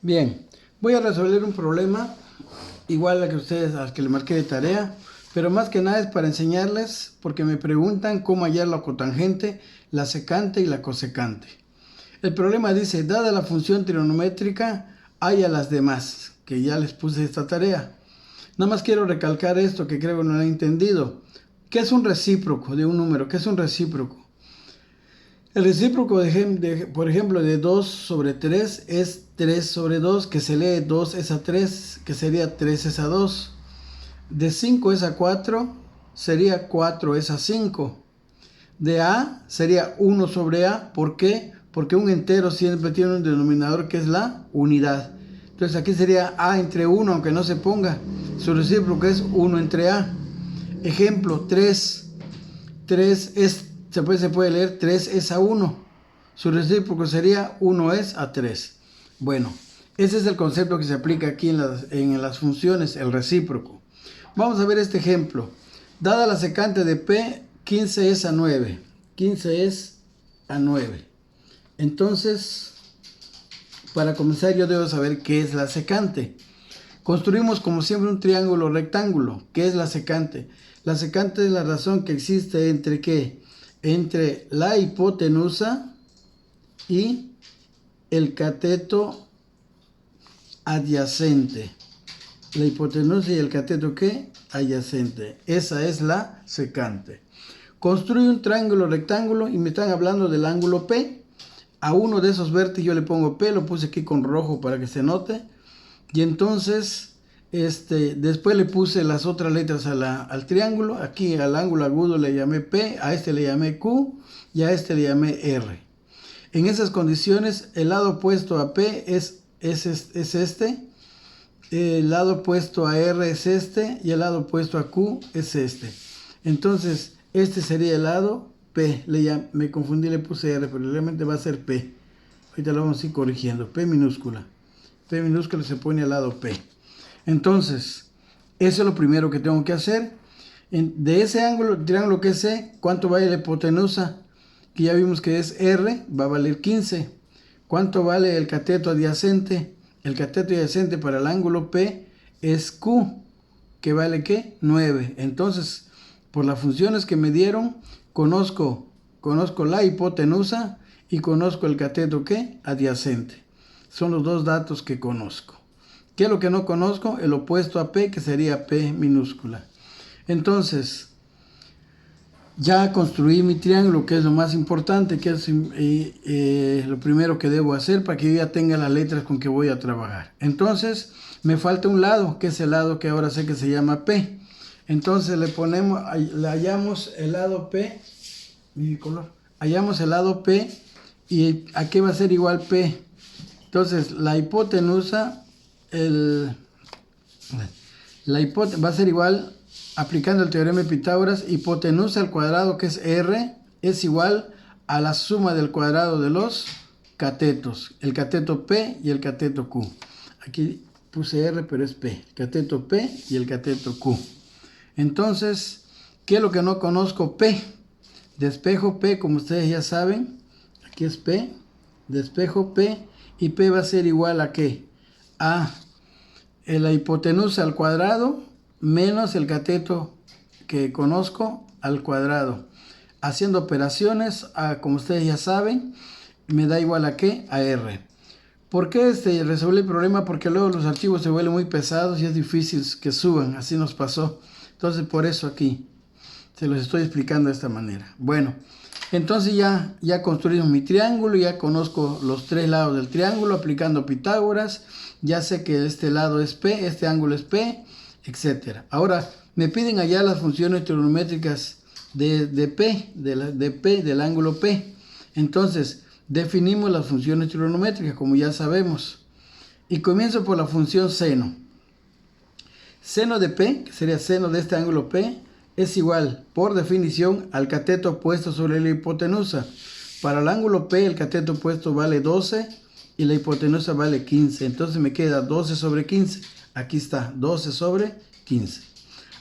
Bien, voy a resolver un problema igual al que le marqué de tarea, pero más que nada es para enseñarles porque me preguntan cómo hallar la cotangente, la secante y la cosecante. El problema dice, dada la función trigonométrica, halla las demás, que ya les puse esta tarea. Nada más quiero recalcar esto que creo que no lo han entendido. ¿Qué es un recíproco de un número? ¿Qué es un recíproco? El recíproco, por ejemplo, de 2 sobre 3 es 3 sobre 2, que se lee 2 es a 3, que sería 3 es a 2. De 5 es a 4, sería 4 es a 5. De A sería 1 sobre A. ¿Por qué? Porque un entero siempre tiene un denominador que es la unidad. Entonces aquí sería A entre 1, aunque no se ponga. Su recíproco es 1 entre A. Ejemplo, 3. 3 es, se puede leer 3 es a 1. Su recíproco sería 1 es a 3. Bueno, ese es el concepto que se aplica aquí en las funciones, el recíproco. Vamos a ver este ejemplo. Dada la secante de P, 15 es a 9. 15 es a 9. Entonces, para comenzar yo debo saber qué es la secante. Construimos como siempre un triángulo rectángulo. ¿Qué es la secante? La secante es la razón que existe entre ¿qué? Entre la hipotenusa y el cateto adyacente. La hipotenusa y el cateto ¿qué? Adyacente. Esa es la secante. Construye un triángulo rectángulo y me están hablando del ángulo P. A uno de esos vértices yo le pongo P, lo puse aquí con rojo para que se note. Y entonces, después le puse las otras letras al triángulo. Aquí al ángulo agudo le llamé P, a este le llamé Q y a este le llamé R. En esas condiciones, el lado opuesto a P es este. El lado opuesto a R es este y el lado opuesto a Q es este. Entonces, este sería el lado P. Me confundí, le puse R, pero realmente va a ser P. Ahorita lo vamos a ir corrigiendo. P minúscula. P minúscula se pone al lado P. Entonces, eso es lo primero que tengo que hacer. De ese ángulo, triángulo que es C, ¿cuánto vale la hipotenusa? Que ya vimos que es R, va a valer 15. ¿Cuánto vale el cateto adyacente? El cateto adyacente para el ángulo P es Q, que vale ¿qué? 9. Entonces, por las funciones que me dieron, conozco la hipotenusa y conozco el cateto ¿qué? Adyacente. Son los dos datos que conozco. ¿Qué es lo que no conozco? El opuesto a P, que sería P minúscula. Entonces, ya construí mi triángulo, que es lo más importante, que es lo primero que debo hacer para que yo ya tenga las letras con que voy a trabajar. Entonces, me falta un lado, que es el lado que ahora sé que se llama P. Entonces, le hallamos el lado P, mi color, hallamos el lado P, y ¿a qué va a ser igual P? Entonces, la hipotenusa, va a ser igual, aplicando el teorema de Pitágoras, hipotenusa al cuadrado, que es R, es igual a la suma del cuadrado de los catetos, el cateto P y el cateto Q. Aquí puse R, pero es P, el cateto P y el cateto Q. Entonces, ¿qué es lo que no conozco? P. Despejo P, como ustedes ya saben, aquí es P, despejo P, y P va a ser igual a ¿qué? A la hipotenusa al cuadrado menos el cateto que conozco al cuadrado. Haciendo operaciones, como ustedes ya saben, me da igual a ¿qué? A R. ¿Por qué resolví el problema? Porque luego los archivos se vuelven muy pesados y es difícil que suban. Así nos pasó. Entonces, por eso aquí se los estoy explicando de esta manera. Bueno, entonces ya construimos mi triángulo, ya conozco los tres lados del triángulo aplicando Pitágoras, ya sé que este lado es P, este ángulo es P, etc. Ahora, me piden allá las funciones trigonométricas de P, del ángulo P. Entonces, definimos las funciones trigonométricas, como ya sabemos. Y comienzo por la función seno. Seno de P, que sería seno de este ángulo P, es igual, por definición, al cateto opuesto sobre la hipotenusa. Para el ángulo P, el cateto opuesto vale 12 y la hipotenusa vale 15. Entonces me queda 12 sobre 15. Aquí está, 12 sobre 15.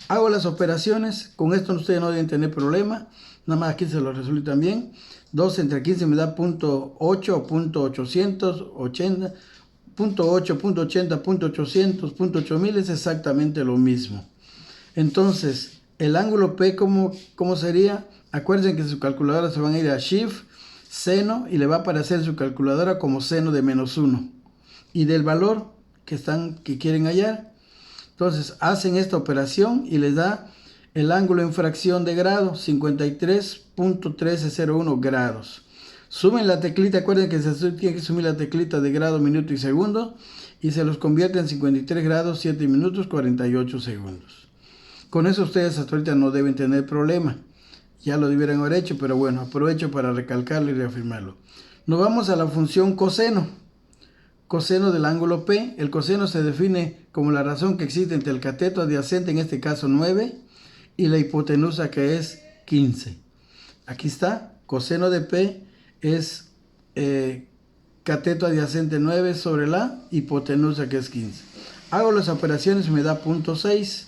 Hago las operaciones. Con esto ustedes no deben tener problema. Nada más aquí se lo resuelvo también. 12 entre 15 me da 0.8 o 0.880. punto 8, punto 80, punto 800, punto 8000 es exactamente lo mismo. Entonces, el ángulo P, ¿cómo sería? Acuérdense que su calculadora se van a ir a Shift, seno, y le va a aparecer en su calculadora como seno de -1. Y del valor que quieren hallar. Entonces, hacen esta operación y les da el ángulo en fracción de grado, 53.1301 grados. Sumen la teclita, acuerden que se tiene que sumir la teclita de grado, minuto y segundo, y se los convierte en 53 grados, 7 minutos, 48 segundos. Con eso ustedes hasta ahorita no deben tener problema. Ya lo debieran haber hecho, pero bueno, aprovecho para recalcarlo y reafirmarlo. Nos vamos a la función coseno. Coseno del ángulo P. El coseno se define como la razón que existe entre el cateto adyacente, en este caso 9, y la hipotenusa, que es 15. Aquí está, coseno de P es cateto adyacente 9 sobre la hipotenusa, que es 15. Hago las operaciones y me da 0.6.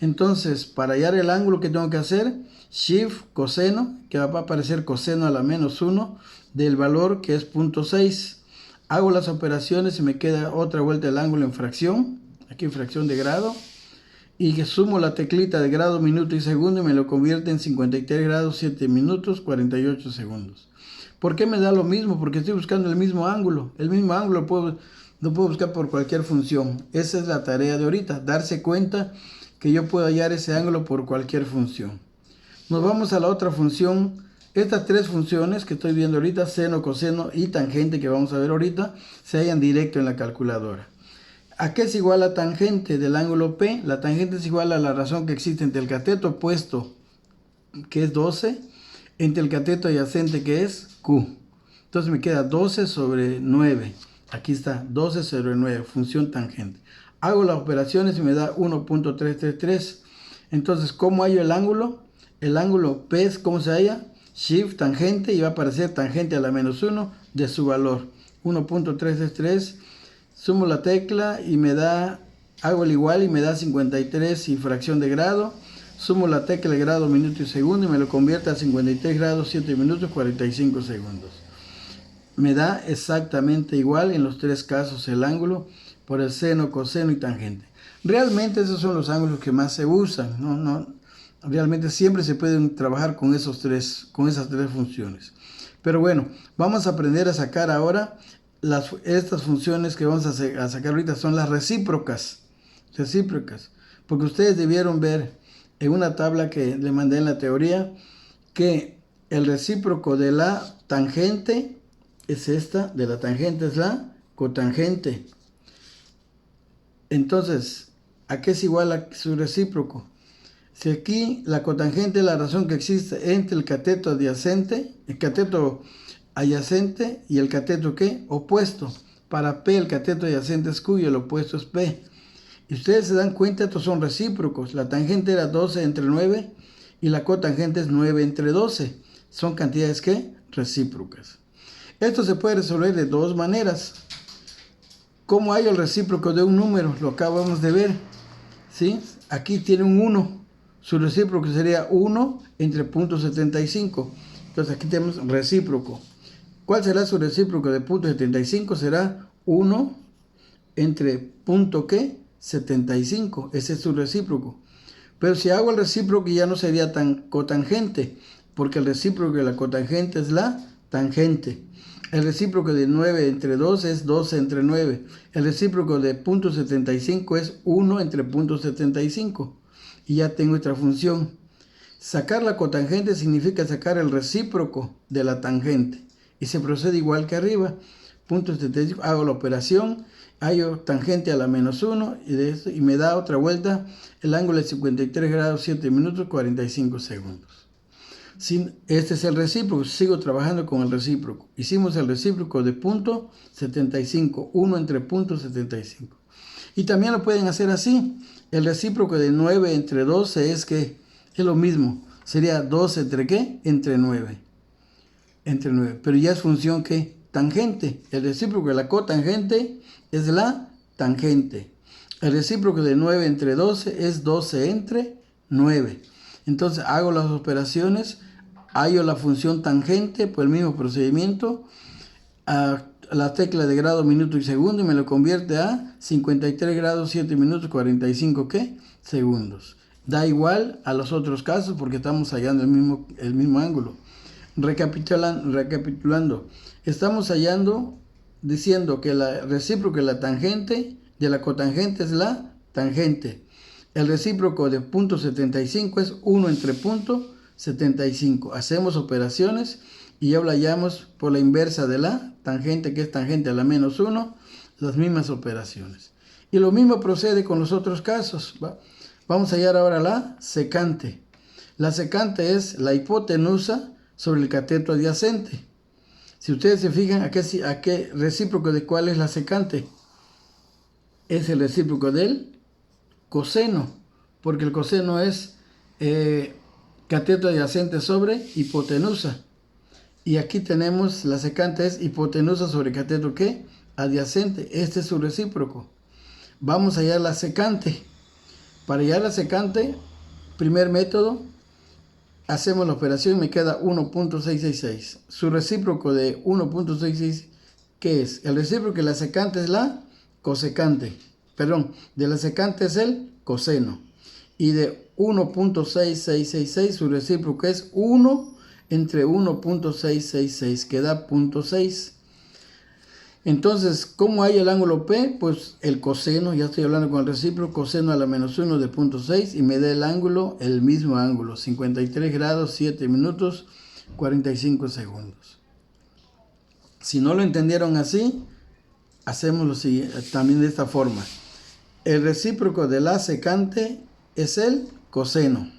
Entonces, para hallar el ángulo, que tengo que hacer? Shift, coseno, que va a aparecer coseno a la -1 del valor, que es 0.6. Hago las operaciones y me queda otra vuelta el ángulo en fracción, aquí en fracción de grado, y que sumo la teclita de grado, minuto y segundo y me lo convierte en 53 grados, 7 minutos, 48 segundos. ¿Por qué me da lo mismo? Porque estoy buscando el mismo ángulo. El mismo ángulo lo puedo buscar por cualquier función. Esa es la tarea de ahorita, darse cuenta que yo puedo hallar ese ángulo por cualquier función. Nos vamos a la otra función. Estas tres funciones que estoy viendo ahorita, seno, coseno y tangente, que vamos a ver ahorita, se hallan directo en la calculadora. ¿A qué es igual la tangente del ángulo P? La tangente es igual a la razón que existe entre el cateto opuesto, que es 12, entre el cateto adyacente, que es Q. Entonces me queda 12 sobre 9. Aquí está, 12 sobre 9, función tangente. Hago las operaciones y me da 1.333. Entonces, ¿cómo hallo el ángulo? El ángulo P es, ¿cómo se halla? Shift, tangente, y va a aparecer tangente a la -1 de su valor, 1.333. Sumo la tecla y me da, hago el igual y me da 53 y fracción de grado. Sumo la tecla de grado, minuto y segundo y me lo convierte a 53 grados, 7 minutos, 45 segundos. Me da exactamente igual en los tres casos el ángulo por el seno, coseno y tangente. Realmente esos son los ángulos que más se usan, realmente siempre se pueden trabajar con esas tres funciones. Pero bueno, vamos a aprender a sacar ahora estas funciones que vamos a sacar ahorita. Son las recíprocas. Porque ustedes debieron ver en una tabla que le mandé en la teoría que el recíproco de la tangente es esta, de la tangente es la cotangente. Entonces, ¿a qué es igual a su recíproco? Si aquí la cotangente es la razón que existe entre el cateto adyacente, el cateto adyacente y el cateto ¿qué? Opuesto. Para P el cateto adyacente es Q y el opuesto es P. Y ustedes se dan cuenta, estos son recíprocos. La tangente era 12 entre 9 y la cotangente es 9 entre 12. Son cantidades ¿qué? Recíprocas. Esto se puede resolver de dos maneras. ¿Cómo hay el recíproco de un número? Lo acabamos de ver, ¿sí? Aquí tiene un 1. Su recíproco sería 1 entre 0.75. Entonces aquí tenemos recíproco. ¿Cuál será su recíproco de 0.75? Será 1 entre .75. Ese es su recíproco. Pero si hago el recíproco ya no sería tan cotangente, porque el recíproco de la cotangente es la tangente. El recíproco de 9 entre 12 es 12 entre 9. El recíproco de 0.75 es 1 entre 0.75. Y ya tengo esta función. Sacar la cotangente significa sacar el recíproco de la tangente. Y se procede igual que arriba. 0.75, hago la operación, hallo tangente a la -1 y me da otra vuelta. El ángulo es 53 grados, 7 minutos, 45 segundos. Este es el recíproco, sigo trabajando con el recíproco. Hicimos el recíproco de 0.75, 1 entre 0.75. Y también lo pueden hacer así. El recíproco de 9 entre 12 es lo mismo. Sería 12 entre ¿qué? Entre 9. Entre 9. Pero ya es función ¿qué? Tangente. El recíproco de la cotangente es la tangente. El recíproco de 9 entre 12 es 12 entre 9. Entonces hago las operaciones, hallo la función tangente por el mismo procedimiento, la tecla de grado, minuto y segundo y me lo convierte a 53 grados, 7 minutos, 45 ¿qué? Segundos. Da igual a los otros casos porque estamos hallando el mismo ángulo. Recapitulando, estamos hallando, diciendo que la recíproca de la tangente, de la cotangente es la tangente. El recíproco de punto 75 es 1 entre punto 75. Hacemos operaciones y ya lo hallamos por la inversa de la tangente, que es tangente a la menos 1, las mismas operaciones. Y lo mismo procede con los otros casos, ¿va? Vamos a hallar ahora la secante. La secante es la hipotenusa sobre el cateto adyacente. Si ustedes se fijan, ¿a qué recíproco de cuál es la secante? Es el recíproco del coseno, porque el coseno es cateto adyacente sobre hipotenusa. Y aquí tenemos la secante es hipotenusa sobre cateto ¿qué? Adyacente. Este es su recíproco. Vamos a hallar la secante. Para hallar la secante, primer método, hacemos la operación y me queda 1.666. Su recíproco de 1.66, ¿qué es? El recíproco de la secante es la cosecante. Perdón, de la secante es el coseno. Y de 1.6666, su recíproco es 1 entre 1.666, que da 0.6. Entonces, ¿cómo hay el ángulo P? Pues el coseno, ya estoy hablando con el recíproco, coseno a la menos 1 de 0.6 y me da el ángulo, el mismo ángulo, 53 grados, 7 minutos, 45 segundos. Si no lo entendieron así, hacemos lo siguiente, también de esta forma. El recíproco de la secante es el coseno.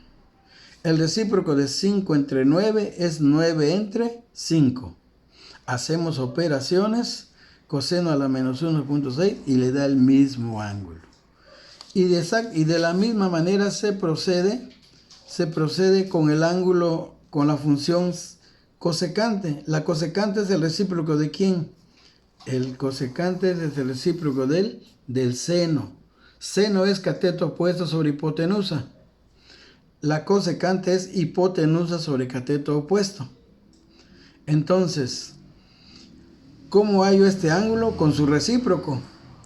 El recíproco de 5 entre 9 es 9 entre 5. Hacemos operaciones, coseno a la menos 1.6 y le da el mismo ángulo. Y de la misma manera se procede con el ángulo, con la función cosecante. La cosecante es el recíproco ¿de quién? El cosecante es el recíproco del seno. Seno es cateto opuesto sobre hipotenusa. La cosecante es hipotenusa sobre cateto opuesto. Entonces, ¿cómo hallo este ángulo? Con su recíproco.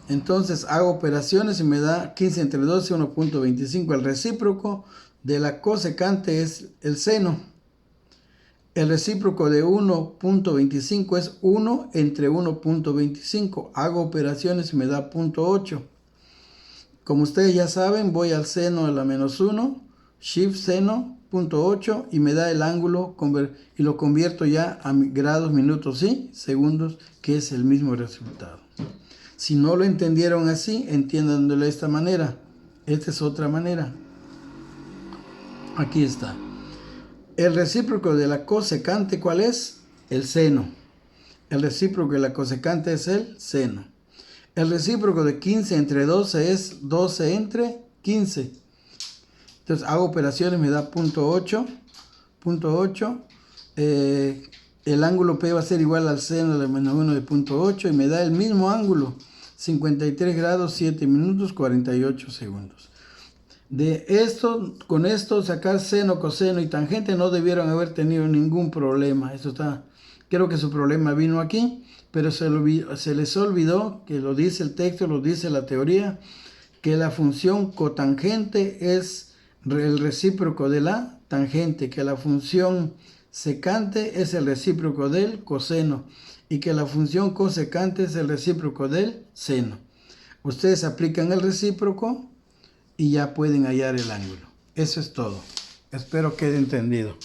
Entonces hago operaciones y me da 15 entre 12, 1.25. El recíproco de la cosecante es el seno. El recíproco de 1.25 es 1 entre 1.25. Hago operaciones y me da 0.8. Como ustedes ya saben, voy al seno a la menos 1, shift seno, 0.8 y me da el ángulo y lo convierto ya a grados, minutos y segundos, que es el mismo resultado. Si no lo entendieron así, entiéndanlo de esta manera. Esta es otra manera. Aquí está. El recíproco de la cosecante, ¿cuál es? El seno. El recíproco de la cosecante es el seno. El recíproco de 15 entre 12 es 12 entre 15. Entonces hago operaciones, me da 0.8. El ángulo P va a ser igual al seno de menos 1 de 0.8 y me da el mismo ángulo. 53 grados, 7 minutos, 48 segundos. Con esto sacar seno, coseno y tangente no debieron haber tenido ningún problema. Creo que su problema vino aquí, pero se les olvidó, que lo dice el texto, lo dice la teoría, que la función cotangente es el recíproco de la tangente, que la función secante es el recíproco del coseno y que la función cosecante es el recíproco del seno. Ustedes aplican el recíproco y ya pueden hallar el ángulo. Eso es todo. Espero quede entendido.